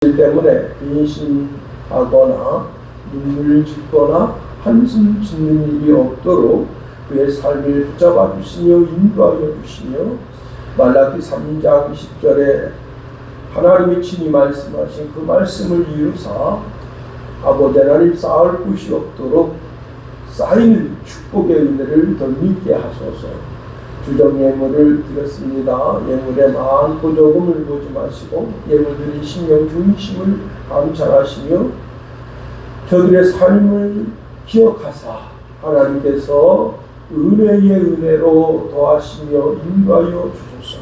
때문에 근심하거나 눈물 짓거나 한숨 짓는 일이 없도록 그의 삶을 붙잡아 주시며 인도하여 주시며 말라기 3장 20절에 하나님이 친히 말씀하신 그 말씀을 이루사 아버지 하나님 쌓을 곳이 없도록 쌓이는 축복의 은혜를 더 믿게 하소서. 주정 예물을 드렸습니다. 예물에 많고 적음을 보지 마시고 예물들이 심령 중심을 감찰하시며 저들의 삶을 기억하사 하나님께서 은혜의 은혜로 더하시며 인도하여 주소서.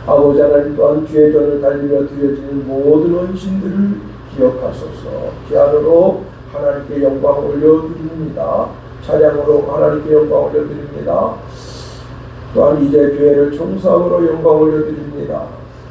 아버지 하나님 또한 주의 전을 달리며 드려지는 모든 헌신들을 기억하소서. 피아노로 하나님께 영광 올려드립니다. 찬양으로 하나님께 영광 올려드립니다. 또한 이제 교회를 총사함으로 영광 올려드립니다.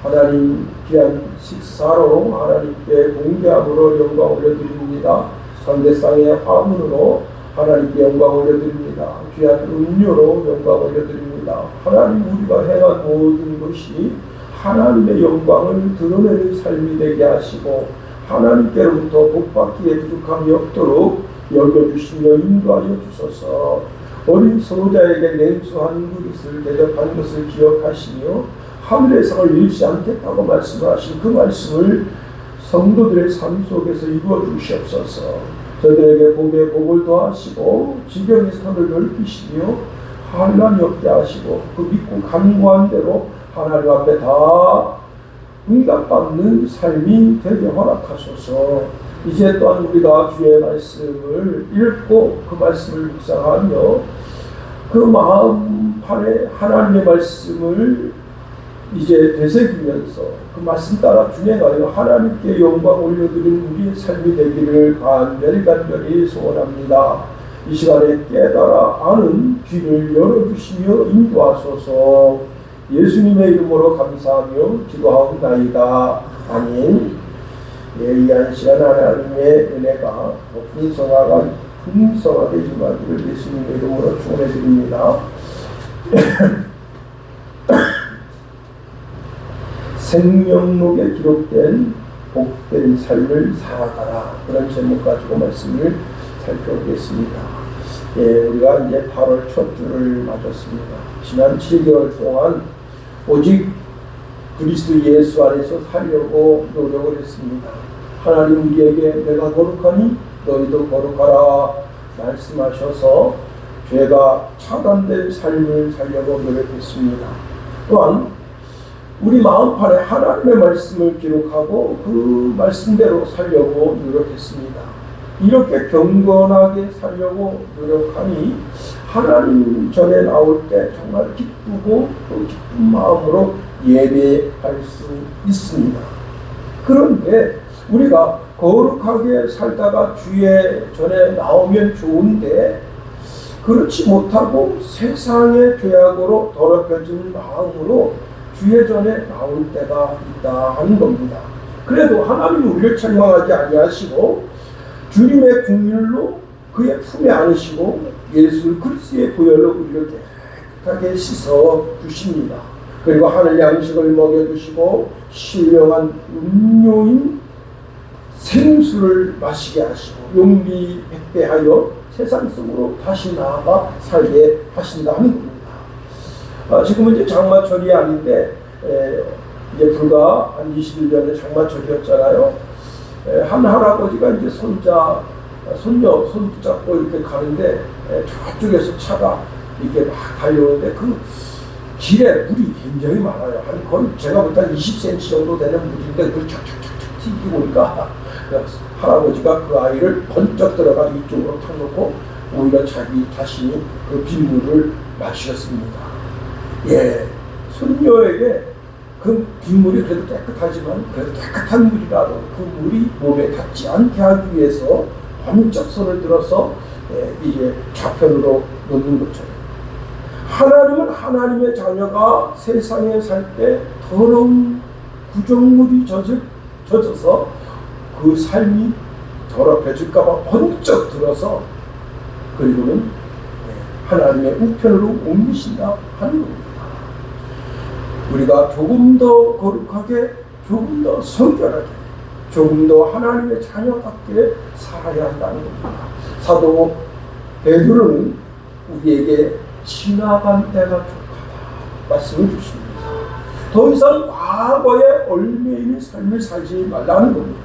하나님 귀한 식사로 하나님께 공개함으로 영광 올려드립니다. 상대상의 화문으로 하나님께 영광 올려드립니다. 귀한 음료로 영광 올려드립니다. 하나님 우리가 행한 모든 것이 하나님의 영광을 드러내는 삶이 되게 하시고 하나님께로부터 복받기에 부족함이 없도록 열려주시며 인도하여 주소서. 어린 소자에게 냉수 한 그릇을 대접한 것을 기억하시며 하늘의 상을 잃지 않겠다고 말씀하신 그 말씀을 성도들의 삶 속에서 이루어 주시옵소서. 저들에게 복에 복을 더하시고 지경의 선을 넓히시며 환난이 없게 하시고 그 믿고 간구한 대로 하나님 앞에 다 응답받는 삶이 되게 허락하소서. 이제 또한 우리가 주의 말씀을 읽고 그 말씀을 묵상하며 그 마음판에 하나님의 말씀을 이제 되새기면서 그 말씀 따라 준행하여 하나님께 영광 올려드리는 우리의 삶이 되기를 간절히 소원합니다. 이 시간에 깨달아 아는 귀를 열어주시며 인도하소서. 예수님의 이름으로 감사하며 기도하옵나이다. 아멘. 예의한 시간 하나님의 은혜가 풍성하게 임하기를 예수님의 이름으로 축원해드립니다. 생명록에 기록된 복된 삶을 살아가라. 그런 제목 가지고 말씀을 살펴보겠습니다. 우리가 이제 8월 첫 주를 맞았습니다. 지난 7개월 동안 오직 그리스도 예수 안에서 살려고 노력을 했습니다. 하나님 우리에게 내가 거룩하니 너희도 거룩하라 말씀하셔서 죄가 차단된 삶을 살려고 노력했습니다. 또한 우리 마음판에 하나님의 말씀을 기록하고 그 말씀대로 살려고 노력했습니다. 이렇게 경건하게 살려고 노력하니 하나님 전에 나올 때 정말 기쁘고 또 기쁜 마음으로 예배할 수 있습니다. 그런데 우리가 거룩하게 살다가 주의 전에 나오면 좋은데 그렇지 못하고 세상의 죄악으로 더럽혀진 마음으로 주의 전에 나올 때가 있다 하는 겁니다. 그래도 하나님은 우리를 책망하지 아니하시고 주님의 긍휼로 그의 품에 안으시고 예수 그리스도의 보혈로 우리를 깨끗하게 씻어 주십니다. 그리고 하늘 양식을 먹여주시고 신령한 음료인 생수를 마시게 하시고 용기 백배하여 세상 속으로 다시 나아가 살게 하신다는 겁니다. 지금은 이제 장마철이 아닌데 이제 불과 한 20일 전에 장마철이었잖아요. 한 할아버지가 이제 손녀 손 붙잡고 이렇게 가는데 저쪽에서 차가 이렇게 막 달려오는데 그 길에 물이 굉장히 많아요. 한 거의 제가 볼 때 20cm 정도 되는 물인데 그걸 쫙쫙쫙쫙 튀기고 오니까 할아버지가 그 아이를 번쩍 들어가서 이쪽으로 탁 놓고 오히려 자기 자신이 그 빗물을 마셨습니다. 손녀에게 그 빗물이 그래도 깨끗하지만 그래도 깨끗한 물이라도 그 물이 몸에 닿지 않게 하기 위해서 번쩍 손을 들어서 이게 좌편으로 놓는 것처럼 하나님은 하나님의 자녀가 세상에 살 때 더러운 구정물이 젖어서 그 삶이 더럽혀질까봐 번쩍 들어서 그리고는 하나님의 우편으로 옮기신다 하는 겁니다. 우리가 조금 더 거룩하게, 조금 더 성결하게, 조금 더 하나님의 자녀답게 살아야 한다는 겁니다. 사도 베드로는 우리에게 지나간 때가 족하다 말씀을 주십니다. 더 이상 과거에 얽매이는 삶을 살지 말라는 겁니다.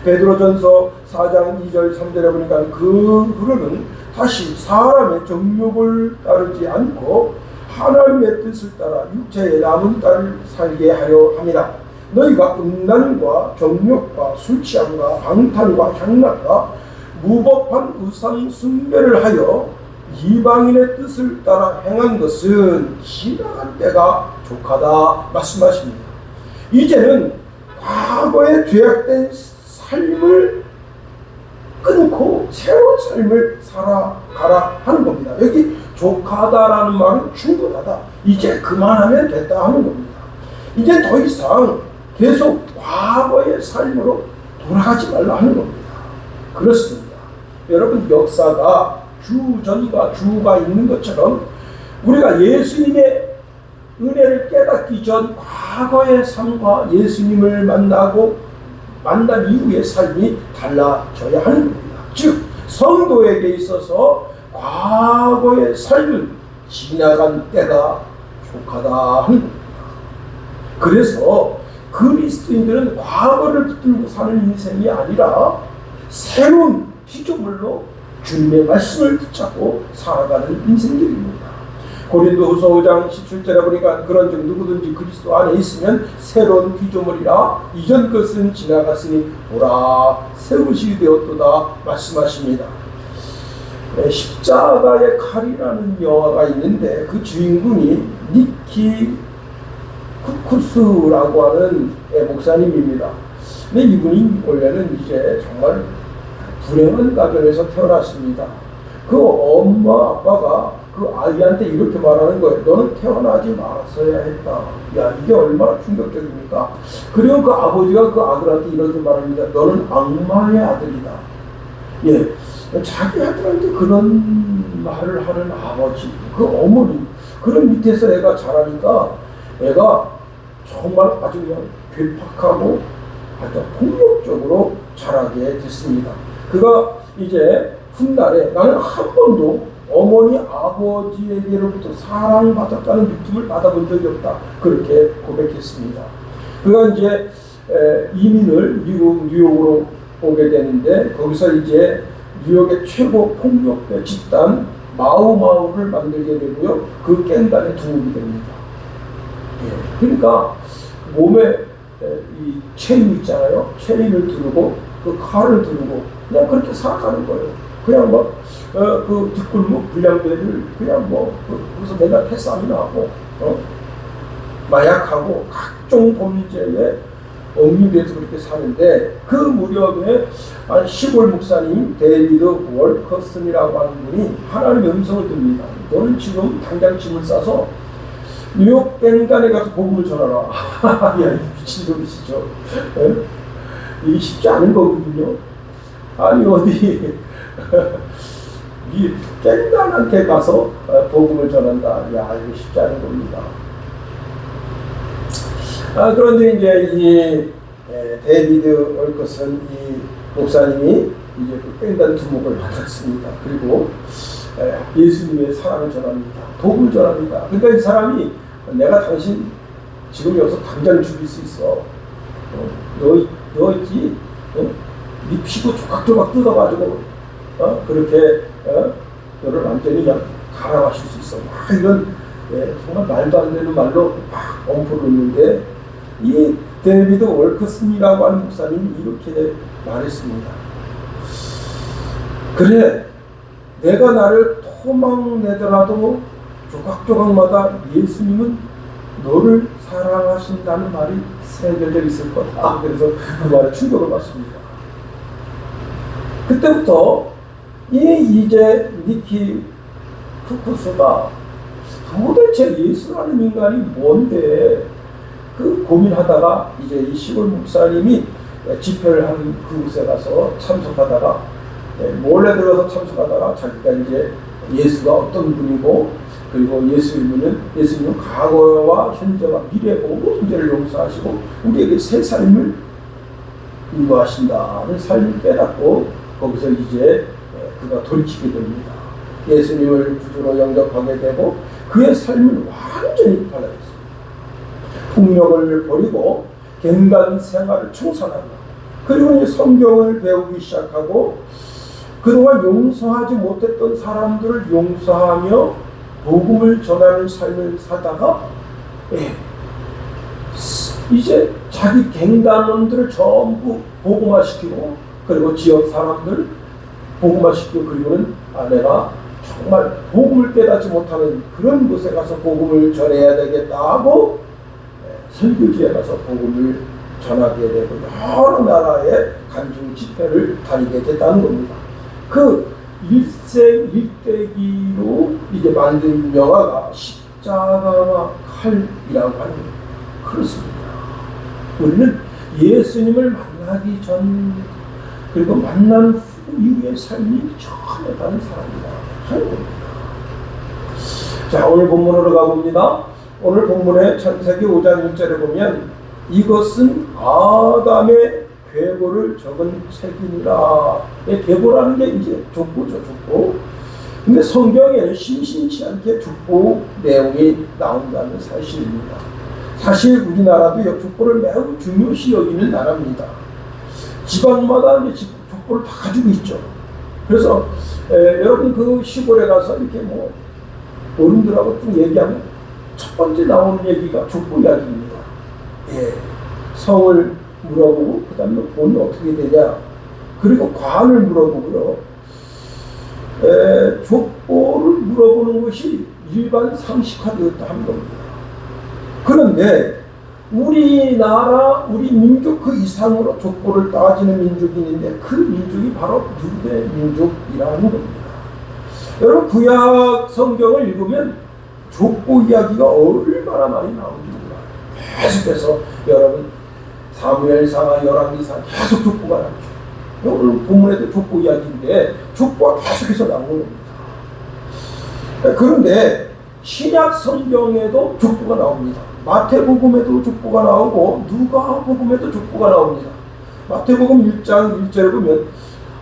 베드로전서 4장 2절 3절에 보니까 그 후로는 다시 사람의 정욕을 따르지 않고 하나님의 뜻을 따라 육체의 남은 딸을 살게 하려 함이라. 너희가 음란과 정욕과 술취함과 방탕과 향락과 무법한 우상 숭배를 하여 이방인의 뜻을 따라 행한 것은 지나간 때가 족하다 말씀하십니다. 이제는 과거에 죄악된 삶을 끊고 새로운 삶을 살아가라 하는 겁니다. 여기 족하다라는 말은 충분하다. 이제 그만하면 됐다 하는 겁니다. 이제 더 이상 계속 과거의 삶으로 돌아가지 말라 하는 겁니다. 그렇습니다. 여러분, 역사가 주전과 주가 있는 것처럼 우리가 예수님의 은혜를 깨닫기 전 과거의 삶과 예수님을 만난 이후의 삶이 달라져야 하는 겁니다. 즉 성도에게 있어서 과거의 삶은 지나간 때가 족하다 하는 겁니다. 그래서 그리스도인들은 과거를 붙들고 사는 인생이 아니라 새로운 피조물로 주님의 말씀을 붙잡고 살아가는 인생들입니다. 고린도후서 5장 17절에 보니까 그런즉 누구든지 그리스도 안에 있으면 새로운 피조물이라 이전 것은 지나갔으니 보라 새우시 되었도다 말씀하십니다. 십자가의 칼이라는 영화가 있는데 그 주인공이 니키 쿠쿠스라고 하는 목사님입니다. 근데 이분이 원래는 이제 정말 불행한 가정에서 태어났습니다. 그 엄마 아빠가 그 아이한테 이렇게 말하는 거예요. 너는 태어나지 말았어야 했다. 야, 이게 얼마나 충격적입니까? 그리고 그 아버지가 그 아들한테 이렇게 말합니다. 너는 악마의 아들이다. 예, 자기 아들한테 그런 말을 하는 아버지, 그 어머니, 그런 밑에서 애가 자라니까 애가 정말 아주 그냥 괴팍하고 아주 폭력적으로 자라게 됐습니다. 그가 이제 훗날에 나는 한 번도 어머니 아버지에게로부터 사랑받았다는 느낌을 받아본 적이 없다. 그렇게 고백했습니다. 그가 이제 이민을 뉴욕으로 오게 되는데 거기서 이제 뉴욕의 최고 폭력배 집단 마우마우를 만들게 되고요. 그 깽단에 두목이 됩니다. 예, 그러니까 몸에 이 체인 있잖아요. 체인을 두르고 그 칼을 두르고 그냥 그렇게 살아가는 거예요. 그냥 뭐 그 뒷골목 불량배를 그냥 뭐 거기서 맨날 패싸움이나 하고 마약하고 각종 범죄에 억류돼서 그렇게 사는데 그 무렵에 한 시골 목사님 데이비드 월커슨이라고 하는 분이 하나님의 음성을 듭니다. 너는 지금 당장 짐을 싸서 뉴욕 갱단에 가서 복음을 전하라. 야, 미친놈이시죠. 이게 쉽지 않은 거거든요. 아니 어디 이 갱단한테 가서 복음을 전한다. 야, 이거 쉽지 않은 겁니다. 그런데 이제 이 데이비드 월커슨 이 목사님이 이제 그 갱단 두목을 만났습니다. 그리고 예수님의 사랑을 전합니다. 복음을 전합니다. 그러니까 이 사람이 내가 당신 지금 여기서 당장 죽일 수 있어. 너 있지? 네 피부 조각조각 뜯어가지고 그렇게 너를 완전히 그냥 갈아마실 수 있어. 막 이런 정말 말도 안 되는 말로 막 엄포를 놓는데 이 데이비드 월커슨이라고 하는 목사님이 이렇게 말했습니다. 그래, 내가 나를 토막내더라도 조각조각마다 예수님은 너를 사랑하신다는 말이 새겨져 있을 거다. 그래서 그 말에 충격을 받습니다. 그때부터 이제 니키 쿠쿠스가 도대체 예수라는 인간이 뭔데 그 고민하다가 이제 이 시골 목사님이 집회를 하는 그곳에 가서 참석하다가 몰래 들어서 참석하다가 자기가 이제 예수가 어떤 분이고 그리고 예수님은 과거와 현재와 미래 모든 죄를 용서하시고 우리에게 새 삶을 인도하신다는 삶을 깨닫고 거기서 이제 그가 돌이키게 됩니다. 예수님을 구주로 영접하게 되고 그의 삶은 완전히 달라졌습니다. 폭력을 버리고 갱단 생활을 청산한다. 그리고 이제 성경을 배우기 시작하고 그동안 용서하지 못했던 사람들을 용서하며 복음을 전하는 삶을 살다가 이제 자기 갱단원들을 전부 복음화시키고 그리고 지역 사람들 복음화시키고 그리고는 내가 정말 복음을 깨닫지 못하는 그런 곳에 가서 복음을 전해야 되겠다 하고 설교지에 가서 복음을 전하게 되고 여러 나라의 간증 집회를 다니게 됐다는 겁니다. 그 일생일대기로 이제 만든 영화가 십자가와 칼이라고 하는 겁니다. 그렇습니다. 우리는 예수님을 만나기 전 그리고 만난 후 이후의 삶이 전혀 다른 사람이다 하는 겁니다. 자, 오늘 본문으로 가봅니다. 오늘 본문의 창세기 5장 1절에 보면 이것은 아담의 계보를 적은 책이니라. 계보라는 게 이제 족보죠, 족보. 근데 성경에는 심심치 않게 족보 내용이 나온다는 사실입니다. 사실 우리나라도 족보를 매우 중요시 여기는 나라입니다. 지방마다 이제 족보를 다 가지고 있죠. 그래서 여러분 그 시골에 가서 이렇게 뭐 어른들하고 좀 얘기하면 첫 번째 나오는 얘기가 족보 이야기입니다. 성을 물어보고 그 다음에 돈이 어떻게 되냐 그리고 관을 물어보고요. 족보를 물어보는 것이 일반 상식화되었다 하는 겁니다. 그런데 우리나라 우리 민족 그 이상으로 족보를 따지는 민족이 있는데 그 민족이 바로 유대 민족이라는 겁니다. 여러분 구약 성경을 읽으면 족보 이야기가 얼마나 많이 나오는지 몰라요. 계속해서 여러분 사무엘상, 열왕기상 계속 족보가 나오죠. 오늘 본문에도 족보 이야기인데 족보가 계속해서 나오는 겁니다. 그런데 신약 성경에도 족보가 나옵니다. 마태복음에도 족보가 나오고 누가복음에도 족보가 나옵니다. 마태복음 1장 1절에 보면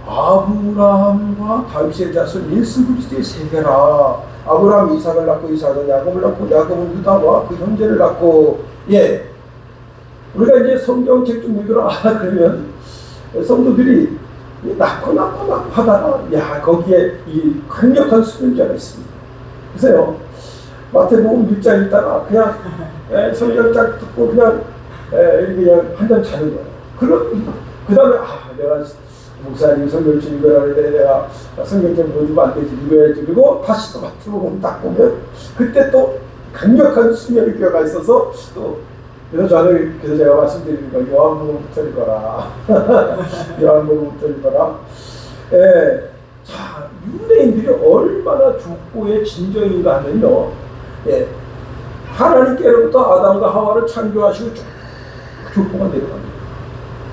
아브라함과 다윗의 자손 예수 그리스도의 세계라. 아브라함이 이삭을 낳고 이삭은 야곱을 낳고 야곱은 유다와 그 형제를 낳고 우리가 이제 성경책 좀 읽으라 그러면 성도들이 낳고 하다가 거기에 이 강력한 수면제가 있습니다. 그래서요 마태복음 1장 읽다가 그냥 성경 쫙 듣고 그냥 한잔 자는 거예요. 그 다음에 내가 목사님 성경 좀 읽으라 그랬는데 내가 성경 좀 보여주면 안 되지 읽어야지. 그리고 다시 또 마태복음 딱 보면 그때 또 강력한 수면의 뼈가 있어서 또 그래서 제가 말씀드리는 거 요한복음부터 읽어라. 요한복음부터 읽어라. 자, 유대인들이 얼마나 족보의 진정인가 하면요. 하나님께로부터 아담과 하와를 창조하시고 쭉 족보가 내려갑니다.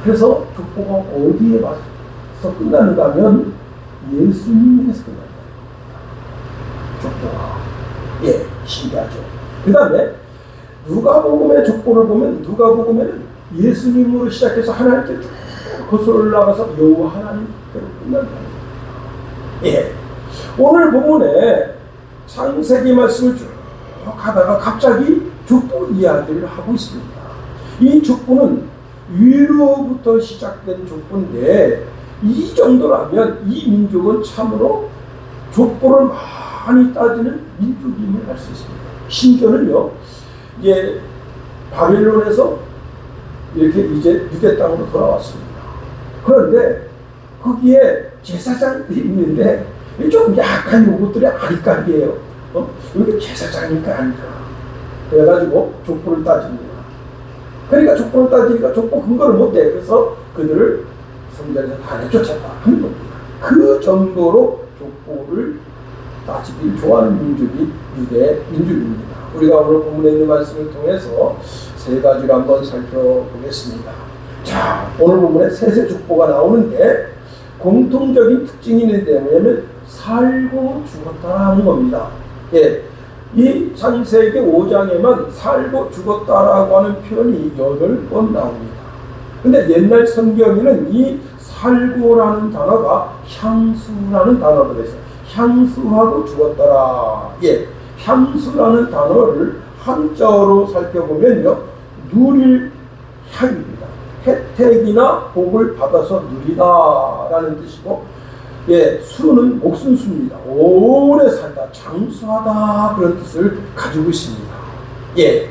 그래서 족보가 어디에 와서 끝나는가 하면 예수님에서 끝납니다. 족보가. 신기하죠. 그 다음에 누가복음의 족보를 보면 누가복음에는 예수님으로 시작해서 하나님께 쭉 거슬러 올라가서 여호와 하나님께로 끝난다. 오늘 본문에 창세기 말씀을 쭉 가다가 갑자기 족보 이야기를 하고 있습니다. 이 족보는 위로부터 시작된 족보인데 이 정도라면 이 민족은 참으로 족보를 많이 따지는 민족임을 알 수 있습니다. 심지어는요, 이제 바벨론에서 이렇게 이제 유대 땅으로 돌아왔습니다. 그런데 거기에 제사장들이 있는데 좀 약간 요것들이 아리까리예요. 여기 제사장이니까 아니까. 그래가지고 족보를 따집니다. 그러니까 족보를 따지니까 족보 근거를 못해. 그래서 그들을 성전에서 다 내쫓았다 하는 겁니다. 그 정도로 족보를 따지기 좋아하는 민족이 유대 민족입니다. 우리가 오늘 본문에 있는 말씀을 통해서 세 가지를 한번 살펴보겠습니다. 자, 오늘 본문에 셋의 족보가 나오는데 공통적인 특징이 있는데 뭐냐면 살고 죽었다라는 겁니다. 이 창세기 5장에만 살고 죽었다라고 하는 표현이 8번 나옵니다. 근데 옛날 성경에는 이 살고라는 단어가 향수라는 단어가 됐어요. 향수하고 죽었더라. 예, 향수라는 단어를 한자어로 살펴보면요, 누릴 향입니다. 혜택이나 복을 받아서 누리다라는 뜻이고, 예, 수는 목숨수입니다. 오래 살다, 장수하다, 그런 뜻을 가지고 있습니다. 예,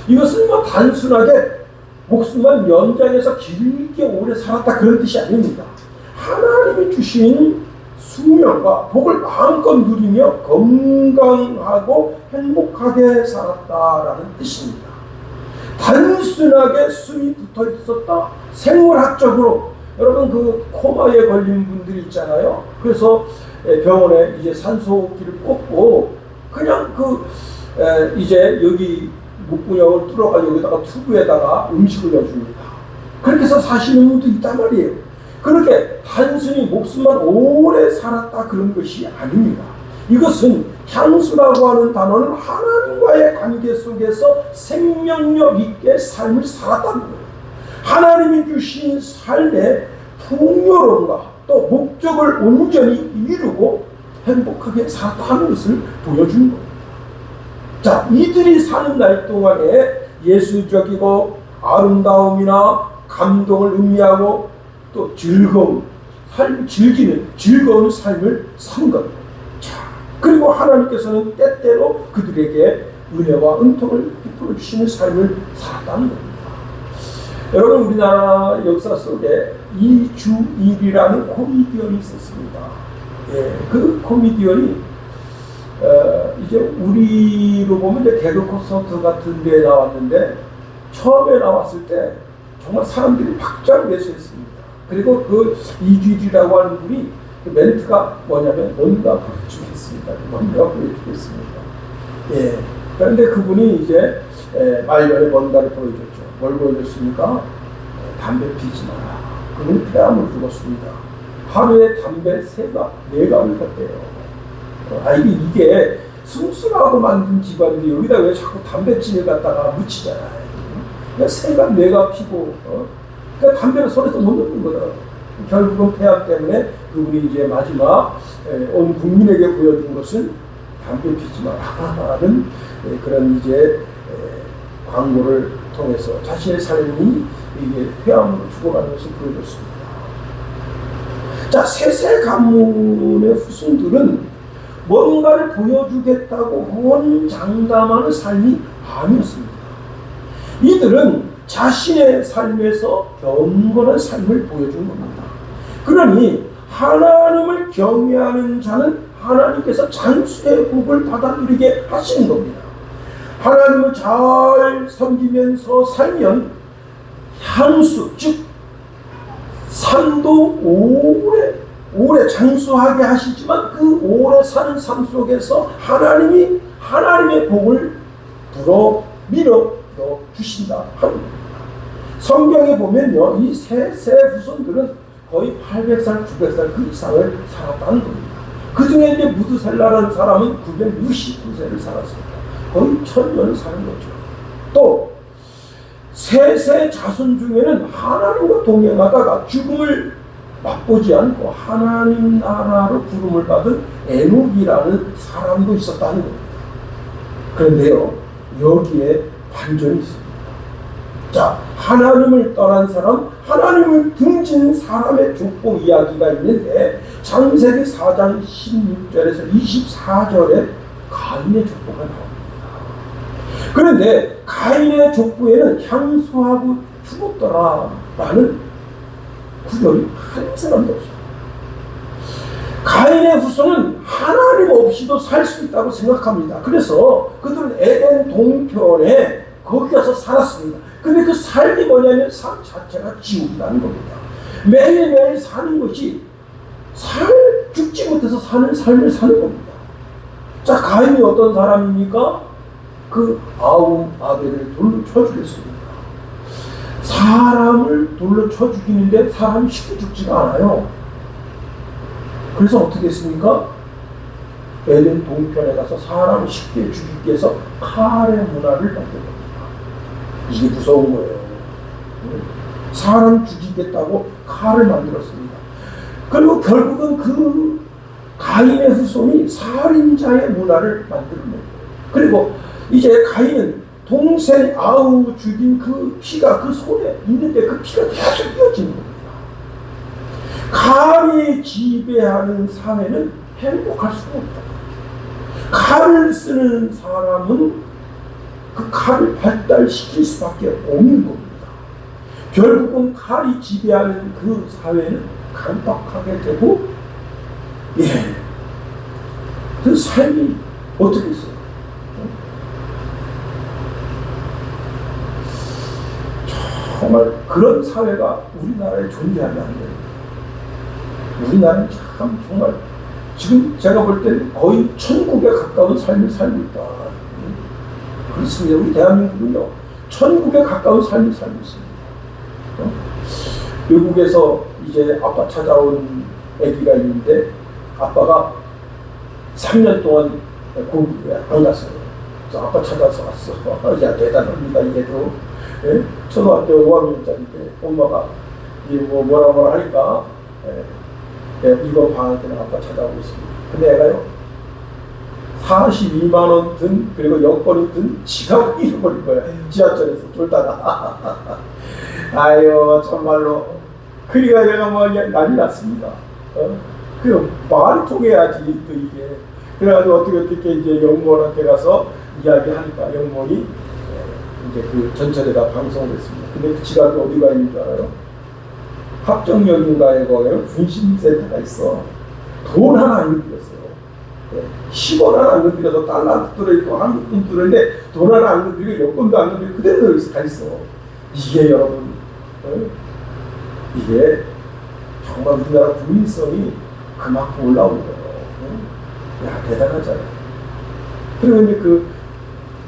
이것은 뭐 단순하게 목숨만 연장해서 길게 오래 살았다, 그런 뜻이 아닙니다. 하나님이 주신 수명과 복을 마음껏 누리며 건강하고 행복하게 살았다라는 뜻입니다. 단순하게 숨이 붙어 있었다, 생물학적으로 여러분 그 코마에 걸린 분들이 있잖아요. 그래서 병원에 이제 산소호흡기를 꽂고 그냥 이제 여기 목구멍을 뚫어가 여기다가 튜브에다가 음식을 넣어줍니다. 그렇게 해서 사시는 분도 있단 말이에요. 그렇게 단순히 목숨만 오래 살았다, 그런 것이 아닙니다. 이것은 향수라고 하는 단어는 하나님과의 관계 속에서 생명력 있게 삶을 살았다는 거예요. 하나님이 주신 삶의 풍요로움과 또 목적을 온전히 이루고 행복하게 살았다는 것을 보여주는 겁니다. 자, 이들이 사는 날 동안에 예술적이고 아름다움이나 감동을 의미하고 또 즐거움, 삶을 즐기는 즐거운 삶을 산 것. 자, 그리고 하나님께서는 때때로 그들에게 은혜와 은총을 베풀어 주시는 삶을 살았다는 겁니다. 여러분, 우리나라 역사 속에 이주일이라는 코미디언이 있었습니다. 예, 그 코미디언이 이제 우리로 보면 이제 개그 콘서트 같은 데에 나왔는데, 처음에 나왔을 때 정말 사람들이 박장대소했습니다. 그리고 그 이주일이라고 하는 분이 그 멘트가 뭐냐면, 뭔가 보여주겠습니다. 뭔가 보여주겠습니다. 예. 그런데 그분이 이제 말년에 뭔가를 보여줬죠. 뭘 보여줬습니까? 담배 피지 마라. 그분이 폐암을 죽었습니다. 하루에 담배 4갑을 폈대요. 이게 숭숭하고 만든 집안인데 여기다 왜 자꾸 담배찜을 갖다가 묻히잖아요. 그냥 3갑, 4갑 피고, 그러니까 담배를 손에서 못 넣는 거더라고요. 결국은 폐암 때문에 그분이 이제 마지막 온 국민에게 보여준 것은 담배 피지 마라는 그런 이제 광고를 통해서 자신의 삶이 이게 폐암으로 죽어가는 것을 보여줬습니다. 자, 세세 가문의 후손들은 뭔가를 보여주겠다고 호언장담하는 삶이 아니었습니다. 이들은 자신의 삶에서 경건한 삶을 보여준 겁니다. 그러니 하나님을 경외하는 자는 하나님께서 장수의 복을 받아 누리게 하시는 겁니다. 하나님을 잘 섬기면서 살면 향수, 즉 삶도 오래 장수하게 하시지만 그 오래 사는 삶 속에서 하나님의 복을 밀어 넣어 주신다 하는 겁니다. 성경에 보면요, 이 세 후손들은 거의 800살, 900살 그 이상을 살았다는 겁니다. 그 중에 이제 무드셀라라는 사람은 969세를 살았습니다. 거의 1000년을 사는 거죠. 또 세 자손 중에는 하나님과 동행하다가 죽음을 맛보지 않고 하나님 나라로 부름을 받은 에녹이라는 사람도 있었다는 겁니다. 그런데요, 여기에 반전이 있습니다. 자, 하나님을 떠난 사람, 하나님을 등진 사람의 족보 이야기가 있는데, 창세기 4장 16절에서 24절에 가인의 족보가 나옵니다. 그런데 가인의 족보에는 향수하고 죽었더라라는 구절이 한 사람도 없어요. 가인의 후손은 하나님 없이도 살 수 있다고 생각합니다. 그래서 그들은 에덴 동편에 거기 가서 살았습니다. 근데 그 삶이 뭐냐면 삶 자체가 지옥이라는 겁니다. 매일매일 사는 것이 죽지 못해서 사는 삶을 사는 겁니다. 자, 가인이 어떤 사람입니까? 그 아벨을 돌로 쳐 죽였습니다. 사람을 돌로 쳐 죽이는데 사람이 쉽게 죽지가 않아요. 그래서 어떻게 했습니까? 에덴 동편에 가서 사람을 쉽게 죽이기 위해서 칼의 문화를 만든 겁니다. 이게 무서운 거예요. 사람 죽이겠다고 칼을 만들었습니다. 그리고 결국은 그 가인의 후손이 살인자의 문화를 만드는 거예요. 그리고 이제 가인은 동생 아우 죽인 그 피가 그 손에 있는데 그 피가 계속 이어지는 겁니다. 칼이 지배하는 사회는 행복할 수가 없다. 칼을 쓰는 사람은 그 칼을 발달시킬 수밖에 없는 겁니다. 결국은 칼이 지배하는 그 사회는 강박하게 되고, 그 삶이 어떻게 있어요? 정말 그런 사회가 우리나라에 존재한다는 거예요. 우리나라는 참 정말 지금 제가 볼 때는 거의 천국에 가까운 삶을 살고 있다. 그렇습니다. 우리 대한민국은요, 천국에 가까운 삶을 살고 있습니다. 외국에서 이제 아빠 찾아온 아기가 있는데 아빠가 3년 동안 고국에 안 갔어요. 그래서 아빠 찾아서 왔어. 야, 대단합니다. 이게도 초등학교 5학년짜리인데 엄마가 이제 뭐라 하니까 이번 방학 때는 아빠 찾아오고 있습니다. 근데 애가요 42만 원 든, 그리고 여권이 든 지갑을 잃어버린 거야. 지하철에서 쫄다가. 아유, 정말로. 그리가 내가 뭐 난리 났습니다. 그 말이 통해야지, 또 이게. 그래가지고 어떻게 이제 영무원한테 가서 이야기하니까 영무원이 이제 그 전철에다 방송을 했습니다. 근데 그 지갑이 어디가 있는 줄 알아요? 합정역인가에 거기에 분신센터가 있어. 돈 하나 안 건드렸어요. 10원 하나 안 건드려서 달러도 들어있고 한국돈 들어있는데 돈 하나 안 건드리고 여권도 안 건드리고 그대로 여기서 다 있어. 이게 여러분, 이게 정말 우리나라 국민성이 그만큼 올라오는 거예요. 야, 대단하잖아요. 그리고 이제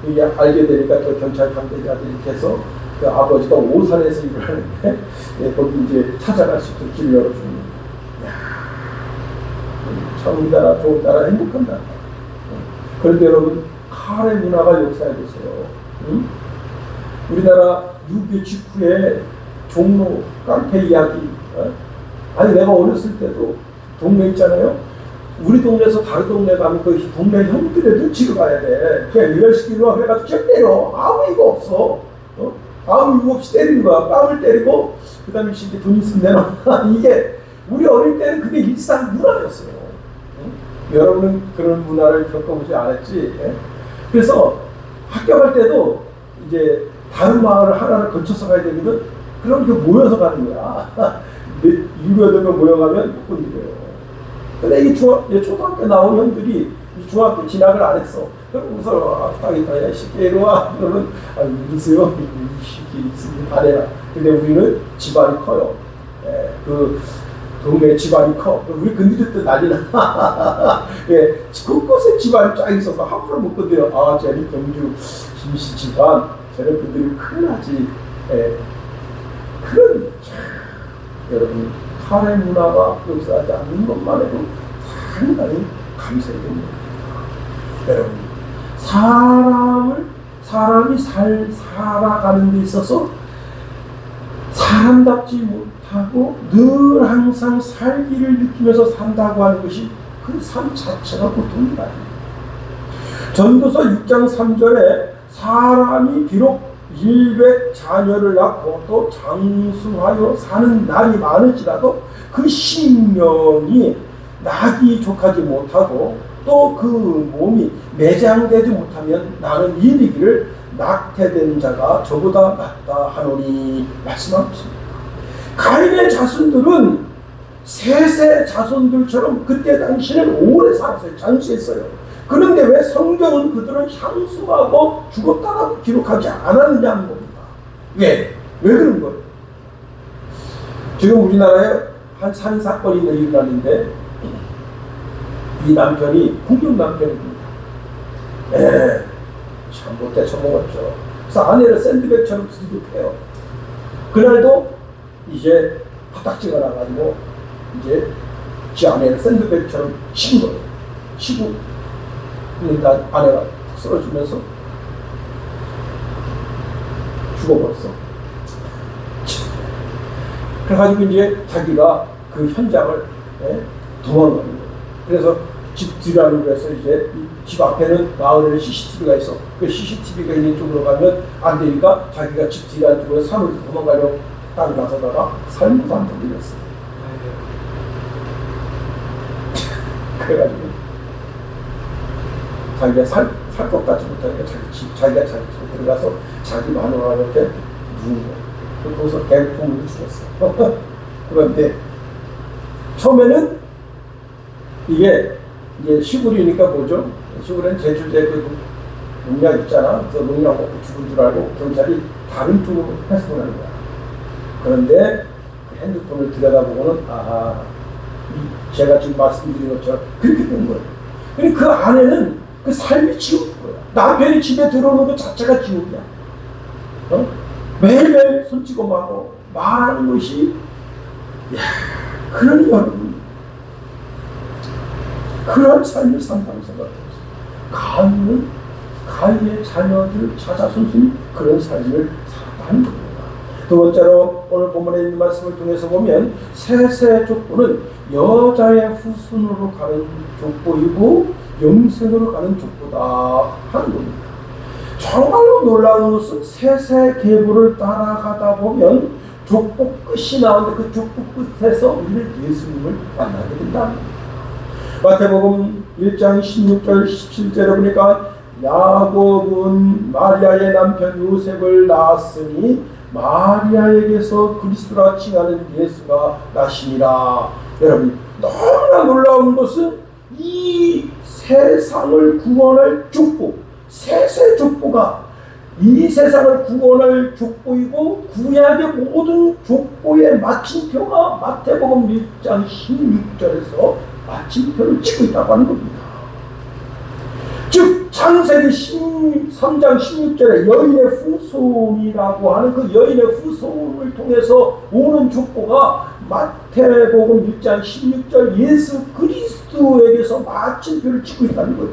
이게 알게 되니까 또 경찰 관계자들이 이렇게 해서 그 아버지가 오산에서 일을 하는데 거기 이제 찾아갈 수 있도록 길을 열어줍니다. 참 우리나라 좋은 나라, 행복한 나라. 그런데 여러분, 칼의 문화가 역사에 있어요. 우리나라 6.25 직후에 종로 깡패 이야기. 아니, 내가 어렸을 때도 동네 있잖아요. 우리 동네에서 다른 동네 가면 그 동네 형들의 눈치를 봐야 돼. 그냥 일시키려 해가지고 그냥 때려. 아무 이유가 없어. 아무 이유 없이 때리는 거야. 뺨을 때리고 그 다음에 이제 돈 있으면 내놔. 이게 우리 어릴 때는 그게 일상 문화였어요. 여러분은 그런 문화를 겪어보지 않았지. 그래서 학교 갈 때도 이제 다른 마을 하나를 거쳐서 가야 되거든. 그럼 그 모여서 가는 거야. 7, 8명 모여가면 못 건드려요. 근데 이 초등학교 나온 형들이 이 중학교 진학을 안 했어. 그럼 웃어. 딱이다. 야, 쉽게 이리와. 그러면, 이러세요. 쉽게 있으면 다 내라. 근데 우리는 집안이 커요. 그 동네 집안이 커. 우리 건드릴 때 난리나. 곳곳에 집안이 쫙 있어서 함부로 못 건드려. 아, 쟤는 경주 김씨 집안. 쟤는 건드리면 큰일 나지. 그런, 여러분, 칼의 문화가 역사하지 않는 것만 해도 상당히 감사해야 됩니다. 여러분, 사람이 살아가는 데 있어서 사람답지 못하고 늘 항상 살기를 느끼면서 산다고 하는 것이 그 삶 자체가 보통이 아닙니다. 전도서 6장 3절에 사람이 비록 일백 자녀를 낳고 또 장수하여 사는 날이 많을지라도 그 신명이 낙이 족하지 못하고 또 그 몸이 매장되지 못하면 나는 이르기를 낙태된 자가 저보다 낫다 하노니 말씀하고 있습니다. 가인의 자손들은 셋의 자손들처럼 그때 당시는 오래 살았어요. 장수했어요. 그런데 왜 성경은 그들은 향수하고 죽었다라고 기록하지 않았느냐는 겁니다. 왜 그런 거예요? 지금 우리나라에 한 살인사건이 일어났는데 이 남편이 국민 남편입니다. 참 못돼 처먹었죠. 그래서 아내를 샌드백처럼 수습해요. 그날도 이제 화딱지가 나가지고 이제 지 아내를 샌드백처럼 치는 거예요. 치고 그러니까 아내가 툭 쓰러지면서 죽어버렸어. 그래가지고 이제 자기가 그 현장을 도망가는 거예요. 그래서 집 뒤라는 그래서 이제 집 앞에는 마을에는 CCTV가 있어. 그 CCTV가 있는 쪽으로 가면 안 되니까 자기가 집 뒤라는 쪽으로 산으로 도망가려고 딱 나서다가 살인도 안 터뜨렸어. 그래가지고 자기가 살 것 같지 못하니까 자기가 자기 집에 들어가서 자기 마누라한테 누운 거야. 거기서 대통령이 죽었어. 그런데 처음에는 이게 시골이니까 뭐죠? 시골에는 제주도에 그 농약 있잖아. 그래서 농약 먹고 죽은 줄 알고 경찰이 다른 쪽으로 해석을 하는 거야. 그런데 그 핸드폰을 들여다보고는 제가 지금 말씀드린 것처럼 그렇게 된 거예요. 그러니까 그 안에는 그 삶이 지옥인 거야. 남편이 집에 들어오는 것 자체가 지옥이야. 매일매일 손찌고 마고 말하는 것이 그러니 여러분 그런 삶을 산다고 생각해보세요. 가인의 자녀들 찾아 순순히 그런 삶을 살았다는 겁니다. 두 번째로 오늘 본문에 있는 말씀을 통해서 보면 셋의 족보는 여자의 후손으로 가는 족보이고 영생으로 가는 족보다 하는 겁니다. 정말로 놀라운 것은 셋의 계보를 따라가다 보면 족보 끝이 나오는데 그 족보 끝에서 우리는 예수님을 만나게 된다. 마태복음 1장 16절 17절에 보니까 야곱은 마리아의 남편 요셉을 낳았으니 마리아에게서 그리스도라 칭하는 예수가 나시니라. 여러분 너무나 놀라운 것은 이 세상을 구원할 족보, 셋의 족보가 이 세상을 구원할 족보이고 구약의 모든 족보의 마침표가 마태복음 1장 16절에서 마침표를 치고 있다고 하는 겁니다. 즉 창세기 13장 16절에 여인의 후손이라고 하는 그 여인의 후손을 통해서 오는 족보가 마태복음 1장 16절 예수 그리스도에게서 마침표를 치고 있다는 거예요.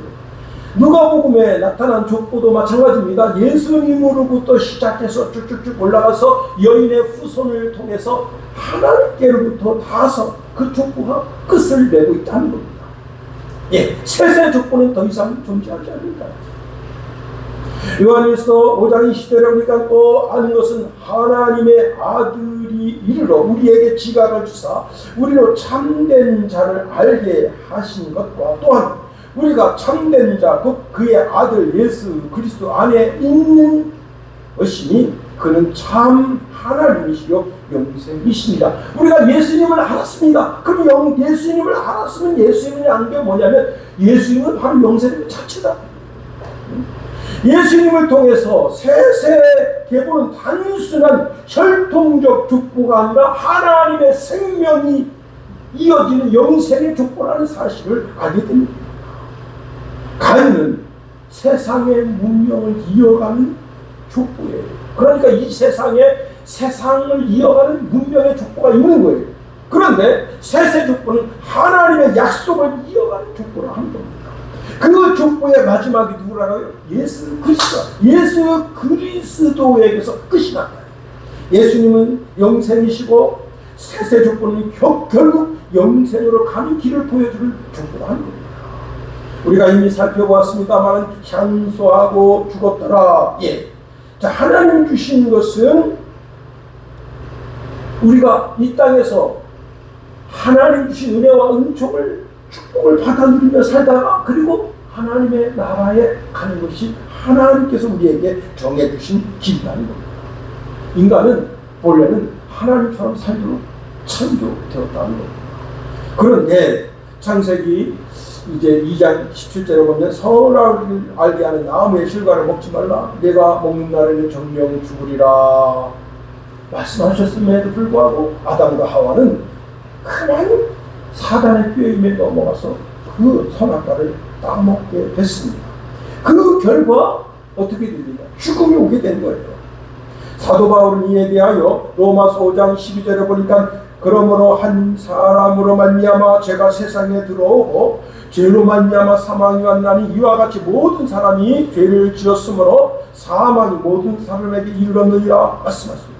누가복음에 나타난 족보도 마찬가지입니다. 예수님으로부터 시작해서 쭉쭉쭉 올라가서 여인의 후손을 통해서 하나님께로부터 닿아서 그 족보가 끝을 내고 있다는 겁니다. 셋의 족보는 더 이상 존재하지 않는다. 요한일서 5장 20절에 보니까 또 아는 것은 하나님의 아들이 이르러 우리에게 지각을 주사 우리로 참된 자를 알게 하신 것과 또한 우리가 참된 자 곧 그의 아들 예수 그리스도 안에 있는 것이니 그는 참 하나님이시요 영생이십니다. 우리가 예수님을 알았습니다. 그럼 예수님을 알았으면 예수님이 아는 게 뭐냐면 예수님은 바로 영생 자체다. 예수님을 통해서 셋의 계보는 단순한 혈통적 족보가 아니라 하나님의 생명이 이어지는 영생의 족보라는 사실을 알게 됩니다. 가인은 세상의 문명을 이어가는 족보예요. 그러니까 이 세상에 세상을 이어가는 문명의 족보가 있는 거예요. 그런데 셋의 족보는 하나님의 약속을 이어가는 족보라 하는 겁니다. 그 족보의 마지막이 누구라고요? 예수 그리스도. 예수 그리스도에게서 끝이 났다. 예수님은 영생이시고 셋의 족보는 결국 영생으로 가는 길을 보여주는 족보라 하는 겁니다. 우리가 이미 살펴보았습니다만 향수하고 죽었더라. 자, 하나님 주신 것은 우리가 이 땅에서 하나님 주신 은혜와 은총을 축복을 받아 누리며 살다가 그리고 하나님의 나라에 가는 것이 하나님께서 우리에게 정해주신 길이라는 겁니다. 인간은 원래는 하나님처럼 살도록 창조되었다는 겁니다. 그런데 창세기 이제 2장 17절에 보면 선악을 알게 하는 나무의 실과를 먹지 말라. 내가 먹는 날에는 정령 죽으리라 말씀하셨음에도 불구하고 아담과 하와는 그냥 사단의 꾀임에 넘어가서 그 선악과를 따먹게 됐습니다. 그 결과 어떻게 됩니까? 죽음이 오게 된 거예요. 사도 바울은 이에 대하여 로마서 5장 12절에 보니까 그러므로 한 사람으로 말미암아 죄가 세상에 들어오고 죄로 말미암아 사망이 왔나니 이와 같이 모든 사람이 죄를 지었으므로 사망이 모든 사람에게 이르렀느니라 말씀하십니다.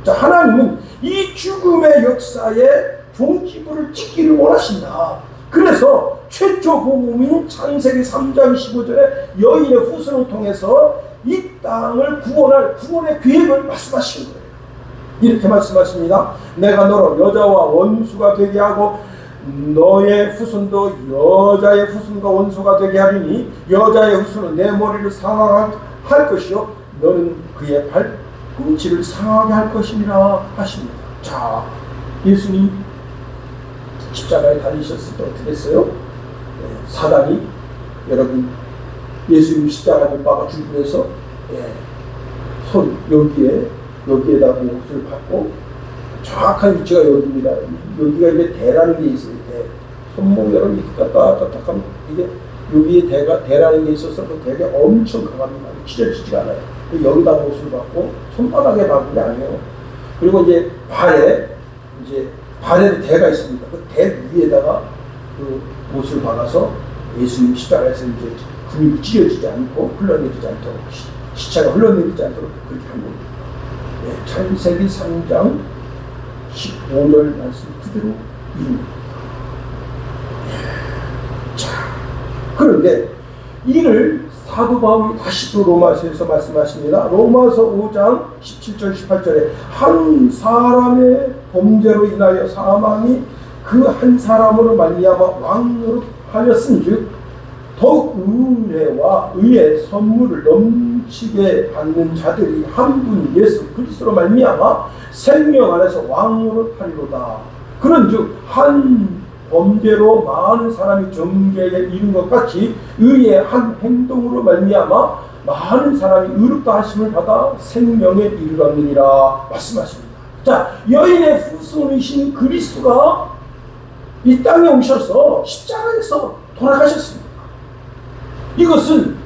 자, 하나님은 이 죽음의 역사에 종지부를 찍기를 원하신다. 그래서 최초 복음인 창세기 3장 15절에 여인의 후손을 통해서 이 땅을 구원할 구원의 계획을 말씀하신 거예요. 이렇게 말씀하십니다. 내가 너로 여자와 원수가 되게 하고 너의 후손도 여자의 후손과 원수가 되게 하리니 여자의 후손은 내 머리를 상하게 할 것이요 너는 그의 발꿈치를 상하게 할 것이니라 하십니다. 자, 예수님 십자가에 달리셨을 때 어떻게 했어요? 사단이 여러분 예수님 십자가에 못 박아 죽으면서 손 여기에다 못을 받고 정확한 위치가 여기입니다. 여기가 이제 대라는 게 있어요. 대. 손목 여러분 이렇게 딱 하면 이게 여기에 대라는 게 있어서 그 대가 엄청 강합니다. 찢어지지가 않아요. 여기다 못을 받고 손바닥에 박은 게 아니에요. 그리고 이제 발에도 대가 있습니다. 그 대 위에다가 그 못을 박아서 예수님 십자가에서 이제 근육이 찢어지지 않고 흘러내리지 않도록 시체가 흘러내리지 않도록 그렇게 한 겁니다. 창세기 3장 15절 말씀 그대로 이룹니다. 자, 그런데 이를 사도 바울이 다시 또 로마서에서 말씀하십니다. 로마서 5장 17절 18절에 한 사람의 범죄로 인하여 사망이 그 한 사람으로 말미암아 왕노릇하였은즉 더욱 은혜와 의의 선물을 넘치게 받는 자들이 한 분 예수 그리스도로 말미암아 생명 안에서 왕노릇하리로다. 그런즉 한 범죄로 많은 사람이 정죄에 이른 것 같이 의의 한 행동으로 말미암아 많은 사람이 의롭다 하심을 받아 생명에 이르렀느니라 말씀하십니다. 자, 여인의 후손이신 그리스도가 이 땅에 오셔서 십자가에서 돌아가셨습니다. 이것은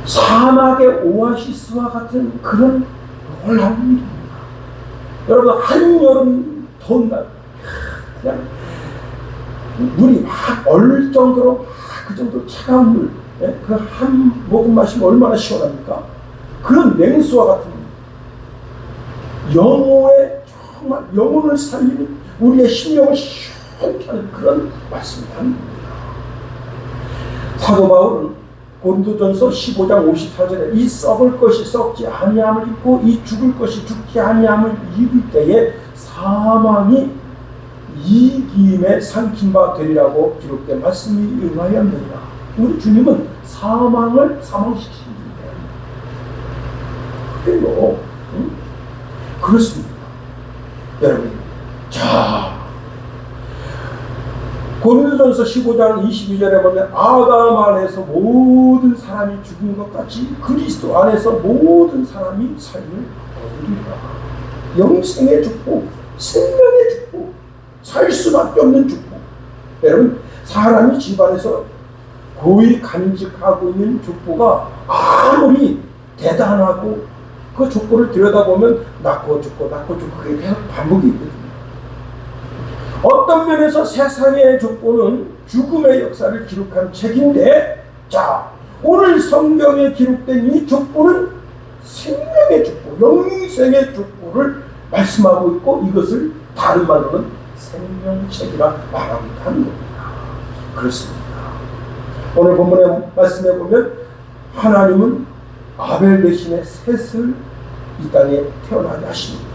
사막의 오아시스와 같은 그런 놀라운 일입니다. 여러분, 한여름 더운 날 그냥 물이 막 얼 정도로 막 그 정도로 차가운 물, 그 한 모금 마시면 얼마나 시원합니까? 그런 냉수와 같은 영혼의 정말 영혼을 살리는 우리의 심령을 시원케 하는 그런 말씀을 합니다. 사도 바울은 고린도전서 15장 54절에 이 썩을 것이 썩지 아니함을 입고 이 죽을 것이 죽지 아니함을 입을 때에 사망이 이김에 삼킨 바 되리라고 기록된 말씀이 응하였느니라. 우리 주님은 사망을 사망시키신 분이에요. 그래요. 그렇습니다. 여러분, 자, 고린도전서 15장 22절에 보면 아담 안에서 모든 사람이 죽은 것 같이 그리스도 안에서 모든 사람이 삶을 얻으리라. 영생의 축복, 생명의 축복, 살 수밖에 없는 축복. 여러분, 사람이 집안에서 고이 간직하고 있는 족보가 아무리 대단하고 그 족보를 들여다보면 낳고 죽고 낳고 죽고 그게 계속 반복이 있거든요. 어떤 면에서 세상의 족보는 죽음의 역사를 기록한 책인데, 자, 오늘 성경에 기록된 이 족보는 생명의 족보, 영생의 족보를 말씀하고 있고 이것을 다른 말로는 생명책이라 말하고 있다는 겁니다. 그렇습니다. 오늘 본문의 말씀에 보면 하나님은 아벨 대신에 셋을 이 땅에 태어나게 하십니다.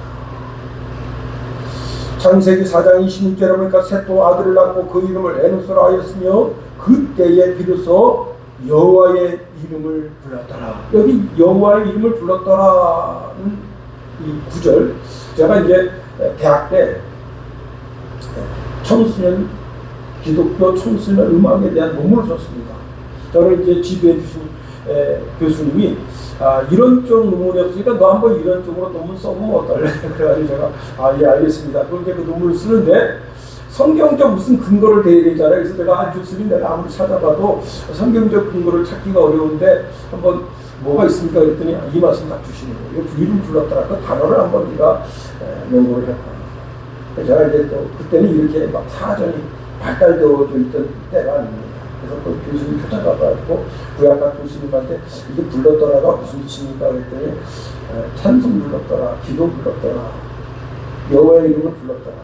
창세기 4장 26절에 보니까 셋도 아들을 낳고 그 이름을 에노스라 하였으며 그때에 비로소 여호와의 이름을 불렀더라. 여기 여호와의 이름을 불렀더라는 이 구절, 제가 이제 대학 때 청소년 기독교 청소년 음악에 대한 논문을 썼습니다. 저를 이제 지도해 주신 교수님이 이런 쪽 논문이 없으니까 너 한번 이런 쪽으로 논문 써보면 어떨래? 그래가지고 제가 예 알겠습니다. 그렇게 그 논문을 쓰는데 성경적 무슨 근거를 대야 되잖아요. 그래서 제가 교수님 내가 아무리 찾아봐도 성경적 근거를 찾기가 어려운데 한번 뭐가 있습니까? 그랬더니 이 말씀 딱 주시는 거예요. 이름 불렀더라. 그 단어를 한번 네가 연구를 해봐. 제가 이제 또 그때는 이렇게 막 사전이 발달되어 있던 때가 아닙니다. 그래서 그 교수님 찾아가가지고 구약학 교수님한테 이게 불렀더라가 무슨 뜻입니까? 그랬더니 찬송 불렀더라, 기도 불렀더라, 여호와의 이름을 불렀더라.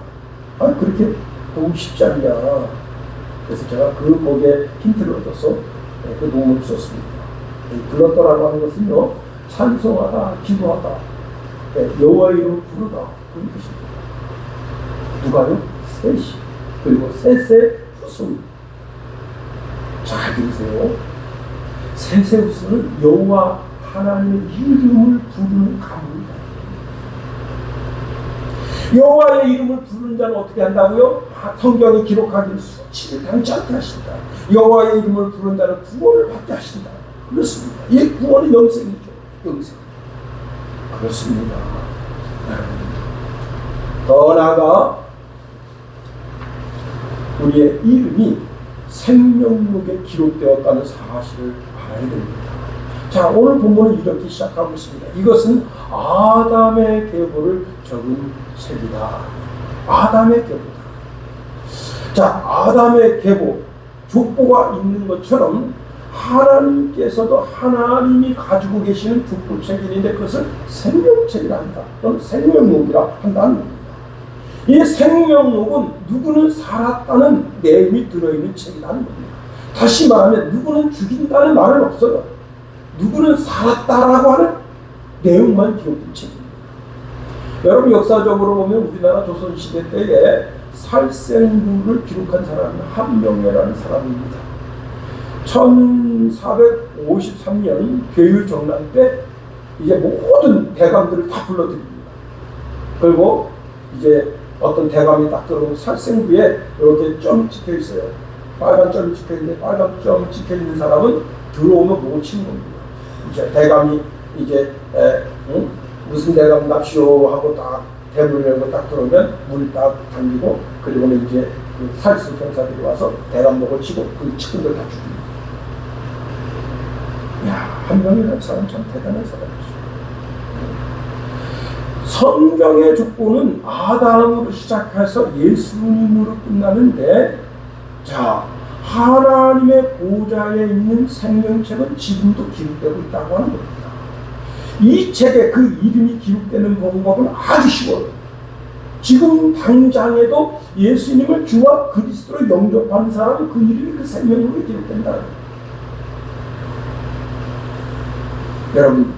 아, 그렇게 보기 쉽지 않냐. 그래서 제가 그 거기에 힌트를 얻어서 그 논문을 썼습니다. 불렀더라고 하는 것은요, 찬송하다, 기도하다, 여호와의 이름을 부르다, 그런 뜻입니다. 누가요? 셋이. 그리고 셋의 후손. 잘 들으세요. 셋의 후손은 여호와 하나님의 이름을 부르는 가문이다. 여호와의 이름을 부르는 자는 어떻게 한다고요? 성경에 기록하기를 수치를 당치 않게 하신다. 여호와의 이름을 부르는 자는 구원을 받게 하신다. 그렇습니다. 이 구원은 영생이죠. 영생. 그렇습니다. 더 나아가 우리의 이름이 생명록에 기록되었다는 사실을 알아야 됩니다. 자, 오늘 본문은 이렇게 시작하고 있습니다. 이것은 아담의 계보를 적은 책이다. 아담의 계보다. 자, 아담의 계보, 족보가 있는 것처럼 하나님께서도 하나님이 가지고 계시는 족보책인데 그것을 생명책이라 한다. 또는 생명록이라 한다는 겁니다. 이 생명록은 누구는 살았다는 내용이 들어있는 책이라는 겁니다. 다시 말하면 누구는 죽인다는 말은 없어요. 누구는 살았다라고 하는 내용만 기록된 책입니다. 여러분 역사적으로 보면 우리나라 조선시대 때에 살생부를 기록한 사람은 한명회라는 사람입니다. 1453년 괴유정난 때 이제 모든 대감들을 다 불러드립니다. 그리고 이제 어떤 대감이 딱 들어오면 살생부에 이렇게 점이 찍혀 있어요. 빨간 점이 찍혀 있는데 빨간 점이 찍혀 있는 사람은 들어오면 못 치는 겁니다. 이제 대감이 이제 무슨 대감 납시오 하고 딱 대문을 열고 딱 들어오면 문 딱 당기고 그리고는 이제 그 살수 병사들이 와서 대감 목을 치고 그 측근들 다 죽입니다. 야, 한명이라는 사람 참 대단한 사람이죠. 성경의 족보는 아담으로 시작해서 예수님으로 끝나는데, 자, 하나님의 보좌에 있는 생명책은 지금도 기록되고 있다고 하는 겁니다. 이 책에 그 이름이 기록되는 방법은 아주 쉬워요. 지금 당장에도 예수님을 주와 그리스도로 영접하는 사람은 그 이름이 그 생명록에 기록된다는 거예요. 여러분,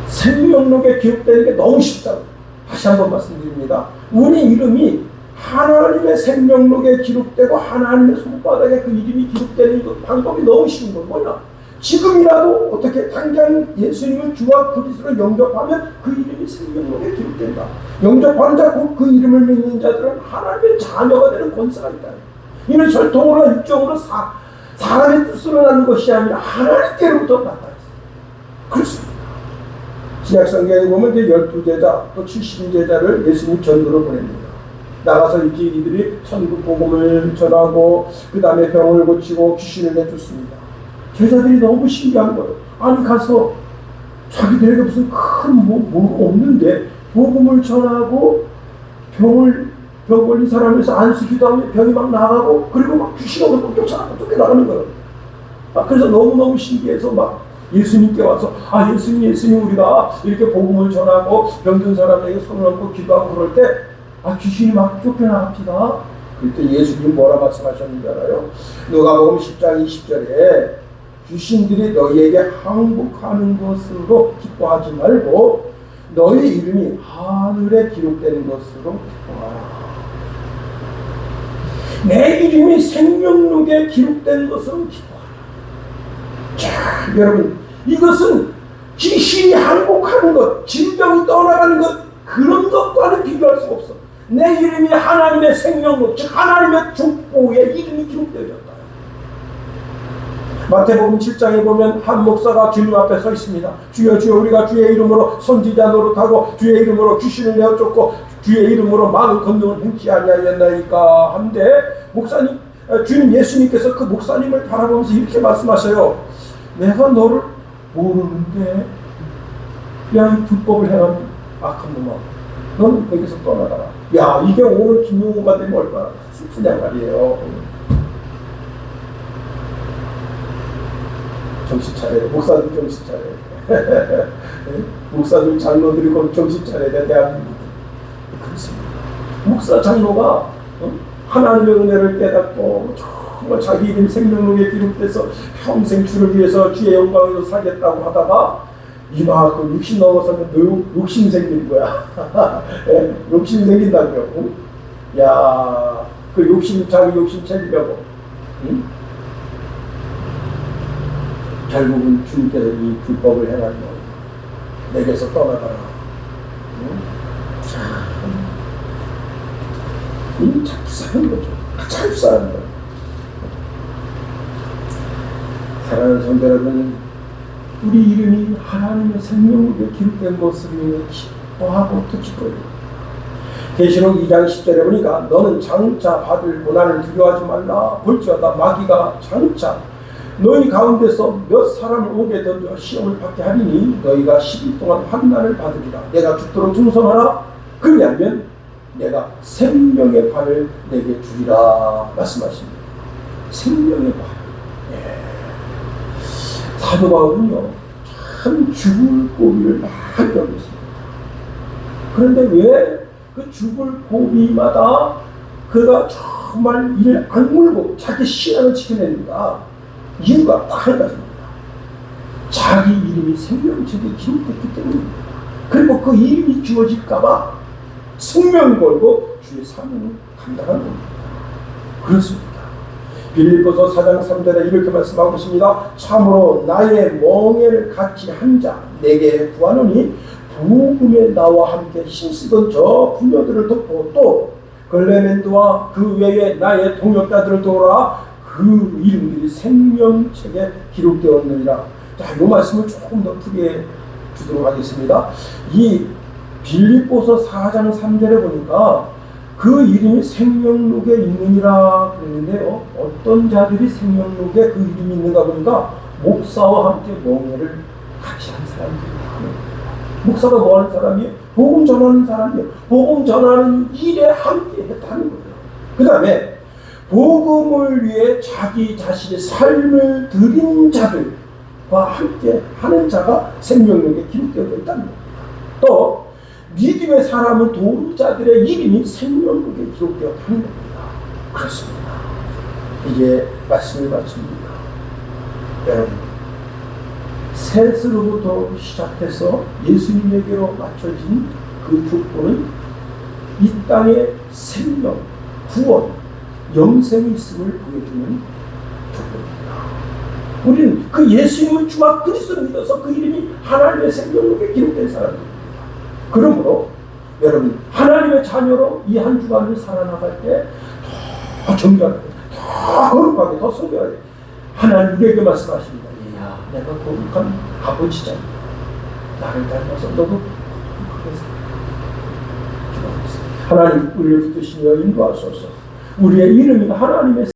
생명록에 기록되는 게 너무 쉽다고 다시 한번 말씀드립니다. 우리 이름이 하나님의 생명록에 기록되고 하나님의 손바닥에 그 이름이 기록되는 그 방법이 너무 쉬운 건 뭐냐? 지금이라도 어떻게 당장 예수님을 주와 그리스도로 영접하면 그 이름이 생명록에 기록된다. 영접하는 자, 그 이름을 믿는 자들은 하나님의 자녀가 되는 권세가 있다. 이는 혈통으로 육정으로 사람의 뜻으로 나는 것이 아니라 하나님께로부터 났다. 그렇습니다. 신약성경에 보면 이제 12제자 또 70제자를 예수님 전도로 보냅니다. 나가서 이제 이들이 천국 복음을 전하고 그 다음에 병을 고치고 귀신을 내쫓습니다. 제자들이 너무 신기한 거예요. 아니 가서 자기들에게 무슨 큰 뭐가 없는데 복음을 전하고 병 걸린 사람에서 안수기도 하면 병이 막 나가고 그리고 막 귀신으로 쫓아나고 쫓겨나가는 거예요. 그래서 너무너무 신기해서 막 예수님께 와서 예수님 우리가 이렇게 복음을 전하고 병든 사람에게 손을 얹고 기도하고 그럴 때 귀신이 막 쫓겨나갑니다. 그때 예수님 뭐라 말씀하셨는지 알아요? 누가복음 10장 20절에 귀신들이 너희에게 항복하는 것으로 기뻐하지 말고 너희 이름이 하늘에 기록되는 것으로 기뻐하라. 내 이름이 생명록에 기록된 것으로 기뻐하라. 자, 여러분, 이것은 귀신이 항복하는 것, 질병이 떠나가는 것, 그런 것과는 비교할 수가 없어. 내 이름이 하나님의 생명록, 즉 하나님의 족보에 이름이 기록되었다. 마태복음 7장에 보면 한 목사가 주님 앞에 서 있습니다. 주여 주여 우리가 주의 이름으로 선지자 노릇하고 주의 이름으로 귀신을 내어 쫓고 주의 이름으로 많은 권능을 행치 아니하였나이까 한데 목사님, 주님 예수님께서 그 목사님을 바라보면서 이렇게 말씀하셔요. 내가 너를 모르는데 야, 이 불법을 행한 악한 놈아, 넌 여기서 떠나가라. 야, 이게 오늘 김용호가 되면 얼마나 슬프냐 말이에요. 정신 차려야 돼. 목사들 정신 차려야 돼. 목사들 장로들이 곧 정신 차려야 돼. 대한민국. 그렇습니다. 목사 장로가 하나님의 은혜를 깨닫고 정말 자기 이름 생명록에 기록돼서 평생 주를 위해서 주의 영광으로 살겠다고 하다가 이만큼 60 넘어서면 욕심 생긴 거야. 욕심 생긴다고요. 야, 그 욕심, 자기 욕심 챙기려고. 응? 결국은 주님께서 이 불법을 행하는 거예요. 내게서 떠나가라. 응? 이 참 불쌍한 거죠. 참 불쌍한 거예요. 사랑하는 성도 여러분, 우리 이름이 하나님의 생명록에 기록된 것으로 인해 기뻐하고 또 기뻐요. 계시록 2장 10절에 보니까 너는 장차 받을 고난을 두려워하지 말라. 볼지어다 마귀가 장차 너희 가운데서 몇 사람을 오게 던져 시험을 받게 하리니 너희가 10일 동안 환난을 받으리라. 내가 죽도록 충성하라. 그리하면 내가 생명의 관을 내게 주리라 말씀하십니다. 생명의 관. 사도 바울은요, 참 죽을 고비를 많이 겪었습니다. 그런데 왜 그 죽을 고비마다 그가 정말 이를 악물고 자기 신앙을 지켜냅니다. 이유가 딱 한 가지입니다. 자기 이름이 생명책에 기록됐기 때문입니다. 그리고 그 이름이 지워질까봐 생명 걸고 주의 사명을 감당한 겁니다. 그렇습니다. 빌립보서 4장 3절에 이렇게 말씀하고 있습니다. 참으로 나의 멍에를 같이 한 자 내게 구하노니 복음에 나와 함께 힘쓰던 저 부녀들을 돕고 또 글레멘드와 그 외에 나의 동역자들을 도우라. 그 이름들이 생명책에 기록되었느니라. 자, 이 말씀을 조금 더 크게 주도록 하겠습니다. 이 빌립보서 4장 3절에 보니까 그 이름이 생명록에 있느니라 그랬는데요. 어떤 자들이 생명록에 그 이름이 있는가 보니까 목사와 함께 멍에를 같이 한 사람들이에요. 목사가 뭐 하는 사람이에요? 복음 전하는 사람이에요. 복음 전하는 일에 함께 했다는 거예요. 그 다음에 복음을 위해 자기 자신의 삶을 드린 자들과 함께 하는 자가 생명록에 기록되어 있다는 겁니다. 또 믿음의 사람을 도울 자들의 이름이 생명록에 기록되었다는 겁니다. 그렇습니다. 이제 말씀을 마칩니다. 여러분, 셋으로부터 시작해서 예수님에게로 맞춰진 그 족보는 이 땅에 생명, 구원, 영생이 있음을 보여주는 족보입니다. 우리는 그 예수님을 주와 그리스도를 믿어서 그 이름이 하나님의 생명록에 기록된 사람입니다. 그러므로 여러분, 하나님의 자녀로 이 한 주간을 살아나갈 때 더 정결하게, 더 거룩하게, 더 성결하게 하나님 우리에게 말씀하십니다. 이야, 내가 거룩한 아버지잖아. 나를 닮아서 너도 거룩하게 살아. 하나님 우리를 붙드시며 인도하소서. 우리의 이름이 하나님의